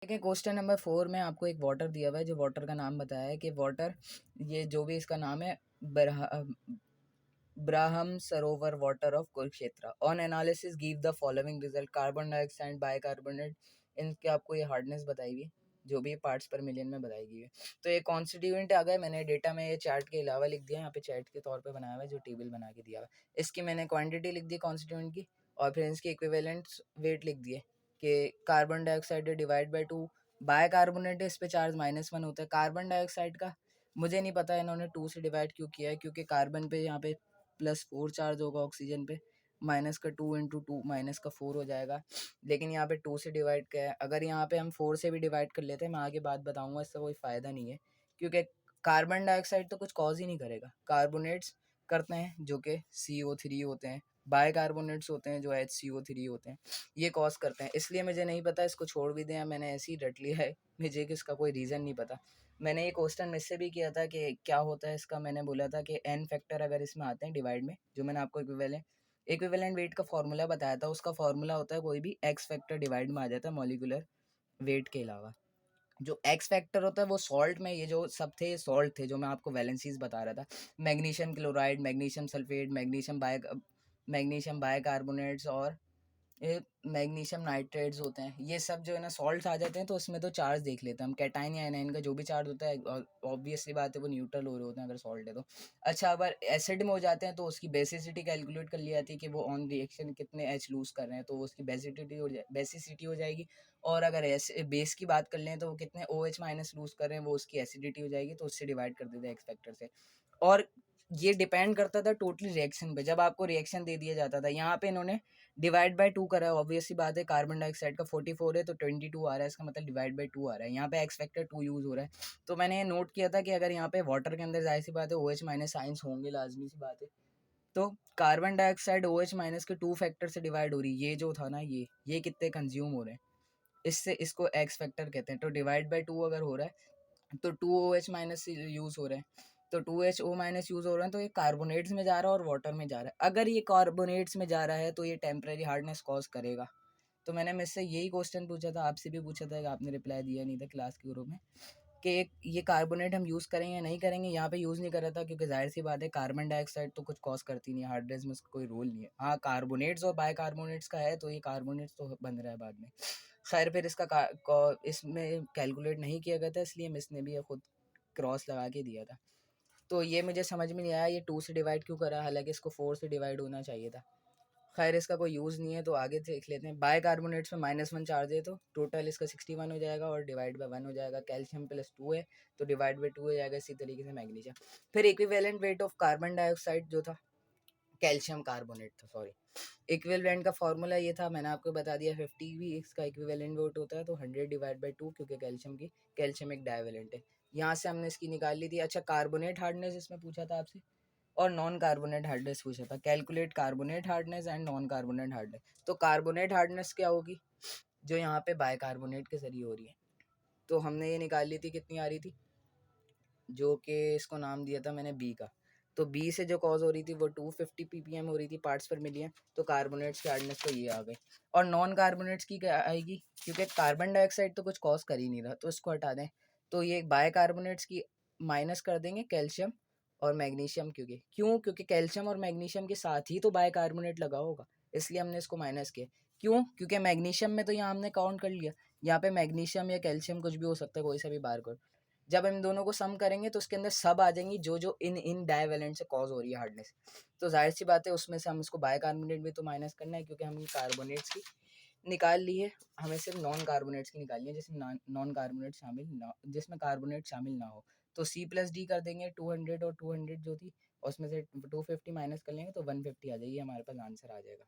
देखिए question number 4 में आपको एक वाटर दिया हुआ है, जो वाटर का नाम बताया है कि वाटर, ये जो भी इसका नाम है, ब्राह्म सरोवर water of Kurukshetra. On analysis give the following result: carbon dioxide, bicarbonate. इनके आपको ये हार्डनेस बताई हुई है, जो भी पार्ट्स पर मिलियन में बताई गई है। तो ये कॉन्स्टिट्यूएंट आ गए, मैंने डेटा में ये चार्ट के अलावा लिख दिया, यहाँ पे चार्ट के तौर पे बनाया हुआ है, जो टेबल बना के दिया हुआ है। इसकी मैंने क्वांटिटी लिख दी कॉन्स्टिट्यूएंट की, और फिर इसके इक्विवेलेंट वेट लिख दिए कि carbon dioxide divide by 2, bicarbonate इस पे चार्ज -1 होता है। कार्बन डाइऑक्साइड का मुझे नहीं पता इन्होंने 2 से डिवाइड क्यों किया है, क्योंकि कार्बन पे यहाँ पे +4 चार्ज होगा, ऑक्सीजन पे -2 इंटू 2 -4 हो जाएगा, लेकिन यहाँ पे 2 से डिवाइड किया है। अगर यहाँ पे हम 4 से भी डिवाइड कर लेते हैं, मैं आगे बात बताऊंगा, इससे कोई फ़ायदा नहीं है, क्योंकि कार्बन डाइऑक्साइड तो कुछ कॉज ही नहीं करेगा। कार्बोनेट्स करते हैं जो कि CO3 होते हैं, बाइकार्बोनेट्स होते हैं जो HCO3 होते हैं, ये कॉज करते हैं। इसलिए मुझे नहीं पता, इसको छोड़ भी दें, मैंने ऐसे ही रट लिया है, मुझे कि इसका कोई रीज़न नहीं पता। मैंने ये क्वेश्चन मुझसे भी किया था कि क्या होता है इसका, मैंने बोला था कि n फैक्टर अगर इसमें आते हैं डिवाइड में, जो मैंने आपको इक्विवेलेंट वेट का फॉर्मूला बताया था, उसका फॉर्मूला होता है कोई भी x फैक्टर डिवाइड में आ जाता है मॉलिक्यूलर वेट के अलावा। जो एक्स फैक्टर होता है वो सॉल्ट में, ये जो सब थे सॉल्ट थे जो मैं आपको वैलेंसीज बता रहा था, magnesium chloride, magnesium sulphate, magnesium bicarbonates और ये मैग्नीशियम नाइट्रेट्स होते हैं। ये सब जो है ना सॉल्ट्स आ जाते हैं, तो उसमें तो चार्ज देख लेते हैं हम, कैटाइन या एनाइन का जो भी चार्ज होता है, ऑब्वियसली बात है वो न्यूट्रल हो रहे होते हैं अगर सॉल्ट है तो। अच्छा, अगर एसिड में हो जाते हैं तो उसकी बेसिसिटी कैलकुलेट कर ली जाती है कि वो ऑन रिएक्शन कितने एच लूज कर रहे हैं, तो उसकी बेसिसिटी हो जाएगी। और अगर बेस की बात कर लें तो वो कितने OH माइनस लूज कर रहे हैं, वो उसकी एसिडिटी हो जाएगी, तो उससे डिवाइड कर देते हैं एक्स फैक्टर से। और ये डिपेंड करता था टोटली रिएक्शन पे, जब आपको रिएक्शन दे दिया जाता था। यहाँ पे इन्होंने डिवाइड बाय 2 करा है, ऑब्वियसली बात है, कार्बन डाइऑक्साइड का 44 है तो 22 आ रहा है, इसका मतलब डिवाइड बाय 2 आ रहा है। यहाँ पे एक्स फैक्टर 2 यूज़ हो रहा है। तो मैंने ये नोट किया था कि अगर यहाँ पे वाटर के अंदर जाहिर सी बात है OH माइनस साइंस होंगे, लाजमी सी बात है, तो कार्बन डाइऑक्साइड OH माइनस के 2 फैक्टर से डिवाइड हो रही है। ये जो था ना, ये कितने कंज्यूम हो रहे हैं, इससे इसको एक्स फैक्टर कहते हैं। तो डिवाइड बाय 2 अगर हो रहा है तो 2OH माइनस यूज़ हो रहे हैं, तो 2HO माइनस यूज़ हो रहा है, तो ये कार्बोनेट्स में जा रहा है और वाटर में जा रहा है। अगर ये कार्बोनेट्स में जा रहा है तो ये टेम्परेरी हार्डनेस कॉज करेगा। तो मैंने मुझसे यही क्वेश्चन पूछा था, आपसे भी पूछा था कि आपने रिप्लाई दिया नहीं था क्लास के ग्रुप में, कि ये कार्बोनेट हम यूज़ करेंगे या नहीं करेंगे। यहाँ पे यूज़ नहीं कर रहा था क्योंकि जाहिर सी बात है कार्बन डाइऑक्साइड तो कुछ कॉज करती नहीं है, हार्डनेस में उसका कोई रोल नहीं है। हाँ, कार्बोनेट्स और बाइकार्बोनेट्स का है, तो ये कार्बोनेट्स तो बन रहा है बाद में। खैर, फिर इसमें कैलकुलेट नहीं किया गया था, इसलिए मिस ने भी ये खुद क्रॉस लगा के दिया था। तो ये मुझे समझ में नहीं आया ये 2 से डिवाइड क्यों करा, हालांकि इसको 4 से डिवाइड होना चाहिए था। खैर, इसका कोई यूज़ नहीं है, तो आगे देख लेते हैं। बाइकार्बोनेट्स में -1 चार्ज है, तो टोटल इसका 61 हो जाएगा और डिवाइड बाय 1 हो जाएगा। कैल्शियम +2 है तो डिवाइड बाय 2 हो जाएगा। इसी तरीके से मैग्नीशियम। फिर equivalent weight of carbon dioxide जो था, कैल्शियम कार्बोनेट था, सॉरी, इक्विवेलेंट का फॉर्मूला ये था, मैंने आपको बता दिया। 50 भी इसका इक्विवेलेंट वेट होता है, तो 100 डिवाइड बाई 2, क्योंकि कैल्शियम एक डाइवेलेंट है। यहाँ से हमने इसकी निकाल ली थी। अच्छा, कार्बोनेट हार्डनेस इसमें पूछा था आपसे, और नॉन कार्बोनेट हार्डनेस पूछा था। Calculate carbonate hardness and non carbonate hardness. तो कार्बोनेट हार्डनेस क्या होगी, जो यहाँ पे बाइकार्बोनेट के जरिए हो रही है। तो हमने ये निकाल ली थी, कितनी आ रही थी, जो कि इसको नाम दिया था मैंने बी का। तो बी से जो कॉज हो रही थी वो 250 ppm हो रही थी पार्ट्स पर मिलियन। तो कार्बोनेट्स की हार्डनेस तो ये आ गई। और नॉन कार्बोनेट्स की क्या आएगी, क्योंकि कार्बन डाइऑक्साइड तो कुछ कॉज कर ही नहीं रहा, तो इसको हटा दें। तो ये बाइकार्बोनेट्स की माइनस कर देंगे कैल्शियम और मैग्नीशियम, क्योंकि कैल्शियम और मैग्नीशियम के साथ ही तो बाइकार्बोनेट लगा होगा, इसलिए हमने इसको माइनस किया। क्यों, क्योंकि मैग्नीशियम में तो यहाँ हमने काउंट कर लिया, यहाँ पे मैग्नीशियम या कैल्शियम कुछ भी हो सकता है, कोई सा भी बार कोड। जब हम दोनों को सम करेंगे तो उसके अंदर सब आ जाएंगी जो जो इन डाइवेलेंट से कॉज हो रही है हार्डनेस। तो जाहिर सी बात है उसमें से हम इसको बाइकार्बोनेट भी तो माइनस करना है, क्योंकि हम कार्बोनेट्स की निकाल ली है, हमें सिर्फ नॉन कार्बोनेट्स की निकालनी है, जिसमें नॉन कार्बोनेट शामिल ना, जिसमें कार्बोनेट शामिल ना हो। तो C+D कर देंगे 200 और 200 जो थी, और उसमें से 250 माइनस कर लेंगे तो 150 आ जाएगी, हमारे पास आंसर आ जाएगा।